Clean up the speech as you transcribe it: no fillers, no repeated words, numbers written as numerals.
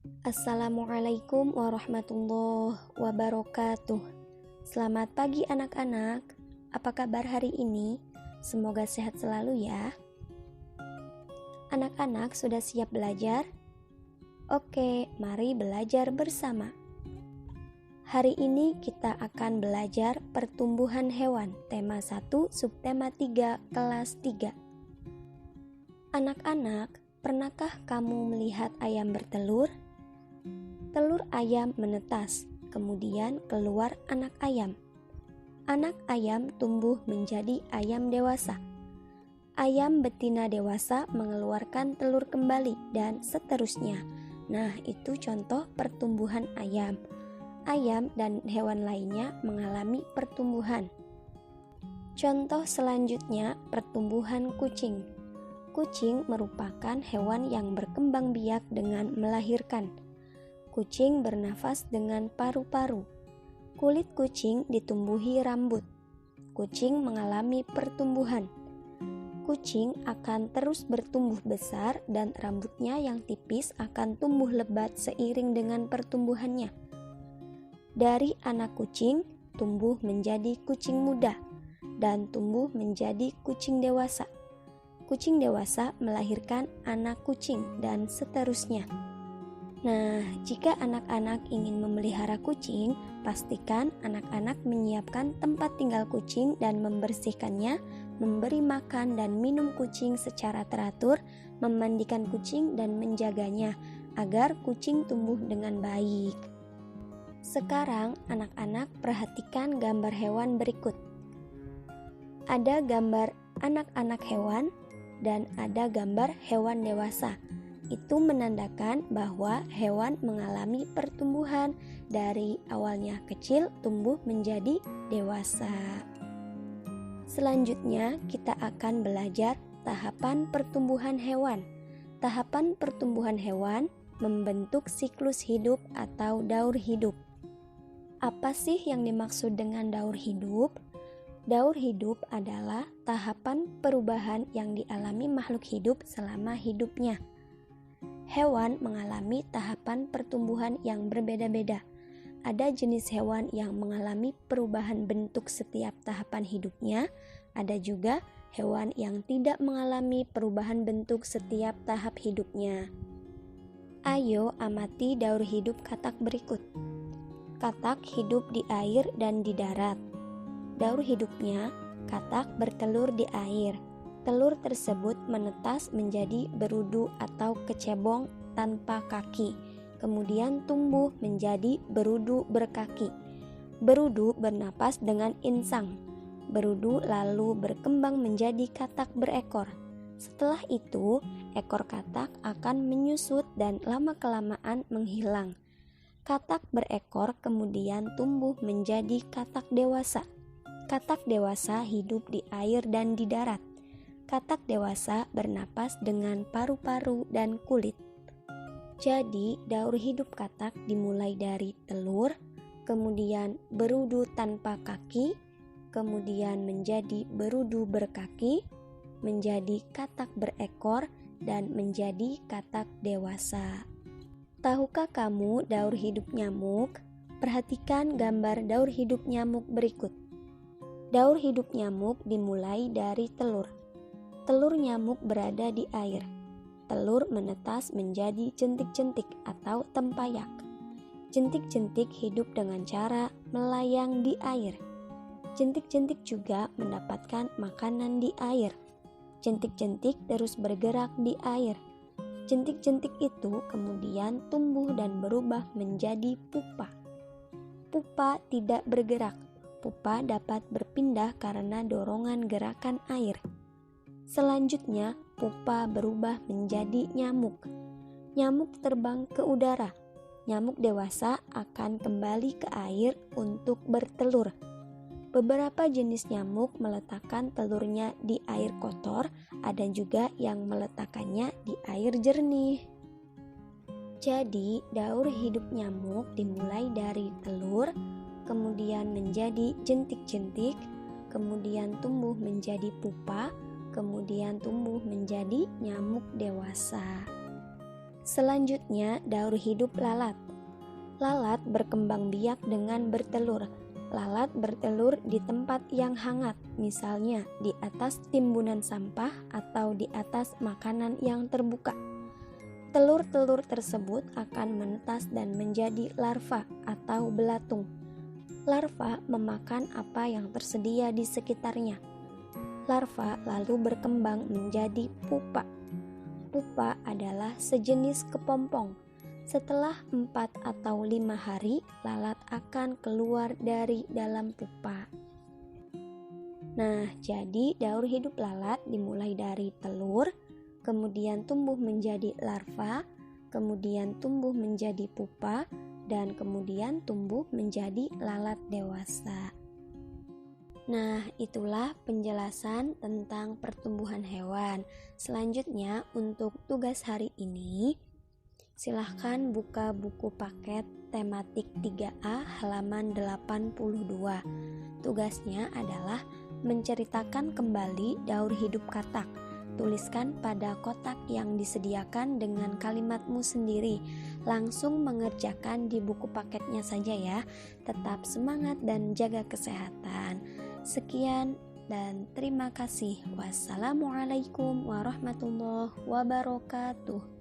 Assalamualaikum warahmatullahi wabarakatuh. Selamat pagi anak-anak. Apa kabar hari ini? Semoga sehat selalu ya. Anak-anak sudah siap belajar? Oke, mari belajar bersama. Hari ini kita akan belajar pertumbuhan hewan, tema 1, subtema 3, kelas 3. Anak-anak, pernahkah kamu melihat ayam bertelur? Telur ayam menetas, kemudian keluar anak ayam. Anak ayam tumbuh menjadi ayam dewasa. Ayam betina dewasa mengeluarkan telur kembali dan seterusnya. Nah, itu contoh pertumbuhan ayam. Ayam dan hewan lainnya mengalami pertumbuhan. Contoh selanjutnya, pertumbuhan kucing. Kucing merupakan hewan yang berkembang biak dengan melahirkan. Kucing bernafas dengan paru-paru. Kulit kucing ditumbuhi rambut. Kucing mengalami pertumbuhan. Kucing akan terus bertumbuh besar dan rambutnya yang tipis akan tumbuh lebat seiring dengan pertumbuhannya. Dari anak kucing tumbuh menjadi kucing muda dan tumbuh menjadi kucing dewasa. Kucing dewasa melahirkan anak kucing dan seterusnya. Nah, jika anak-anak ingin memelihara kucing, pastikan anak-anak menyiapkan tempat tinggal kucing dan membersihkannya, memberi makan dan minum kucing secara teratur, memandikan kucing dan menjaganya agar kucing tumbuh dengan baik. Sekarang, anak-anak perhatikan gambar hewan berikut. Ada gambar anak-anak hewan dan ada gambar hewan dewasa. Itu menandakan bahwa hewan mengalami pertumbuhan dari awalnya kecil tumbuh menjadi dewasa. Selanjutnya kita akan belajar tahapan pertumbuhan hewan. Tahapan pertumbuhan hewan membentuk siklus hidup atau daur hidup. Apa sih yang dimaksud dengan daur hidup? Daur hidup adalah tahapan perubahan yang dialami makhluk hidup selama hidupnya. Hewan mengalami tahapan pertumbuhan yang berbeda-beda. Ada jenis hewan yang mengalami perubahan bentuk setiap tahapan hidupnya. Ada juga hewan yang tidak mengalami perubahan bentuk setiap tahap hidupnya. Ayo amati daur hidup katak berikut. Katak hidup di air dan di darat. Daur hidupnya, katak bertelur di air. Telur tersebut menetas menjadi berudu atau kecebong tanpa kaki, kemudian tumbuh menjadi berudu berkaki. Berudu bernapas dengan insang. Berudu lalu berkembang menjadi katak berekor. Setelah itu, ekor katak akan menyusut dan lama-kelamaan menghilang. Katak berekor kemudian tumbuh menjadi katak dewasa. Katak dewasa hidup di air dan di darat. Katak dewasa bernapas dengan paru-paru dan kulit. Jadi, daur hidup katak dimulai dari telur, kemudian berudu tanpa kaki, kemudian menjadi berudu berkaki, menjadi katak berekor, dan menjadi katak dewasa. Tahukah kamu daur hidup nyamuk? Perhatikan gambar daur hidup nyamuk berikut. Daur hidup nyamuk dimulai dari telur. Telur nyamuk berada di air. Telur menetas menjadi jentik-jentik atau tempayak. Jentik-jentik hidup dengan cara melayang di air. Jentik-jentik juga mendapatkan makanan di air. Jentik-jentik terus bergerak di air. Jentik-jentik itu kemudian tumbuh dan berubah menjadi pupa. Pupa tidak bergerak. Pupa dapat berpindah karena dorongan gerakan air. Selanjutnya, pupa berubah menjadi nyamuk. Nyamuk terbang ke udara. Nyamuk dewasa akan kembali ke air untuk bertelur. Beberapa jenis nyamuk meletakkan telurnya di air kotor, ada juga yang meletakkannya di air jernih. Jadi, daur hidup nyamuk dimulai dari telur, kemudian menjadi jentik-jentik, kemudian tumbuh menjadi pupa, kemudian tumbuh menjadi nyamuk dewasa. Selanjutnya, daur hidup lalat. Lalat berkembang biak dengan bertelur. Lalat bertelur di tempat yang hangat, misalnya di atas timbunan sampah atau di atas makanan yang terbuka. Telur-telur tersebut akan menetas dan menjadi larva atau belatung. Larva memakan apa yang tersedia di sekitarnya. Larva lalu berkembang menjadi pupa. Pupa adalah sejenis kepompong. Setelah 4 atau 5 hari, lalat akan keluar dari dalam pupa. Nah, jadi daur hidup lalat dimulai dari telur, kemudian tumbuh menjadi larva, kemudian tumbuh menjadi pupa, dan kemudian tumbuh menjadi lalat dewasa. Nah, itulah penjelasan tentang pertumbuhan hewan. Selanjutnya, untuk tugas hari ini, silahkan buka buku paket tematik 3A halaman 82. Tugasnya adalah menceritakan kembali daur hidup katak. Tuliskan pada kotak yang disediakan dengan kalimatmu sendiri. Langsung mengerjakan di buku paketnya saja ya. Tetap semangat dan jaga kesehatan. Sekian dan terima kasih. Wassalamualaikum warahmatullahi wabarakatuh.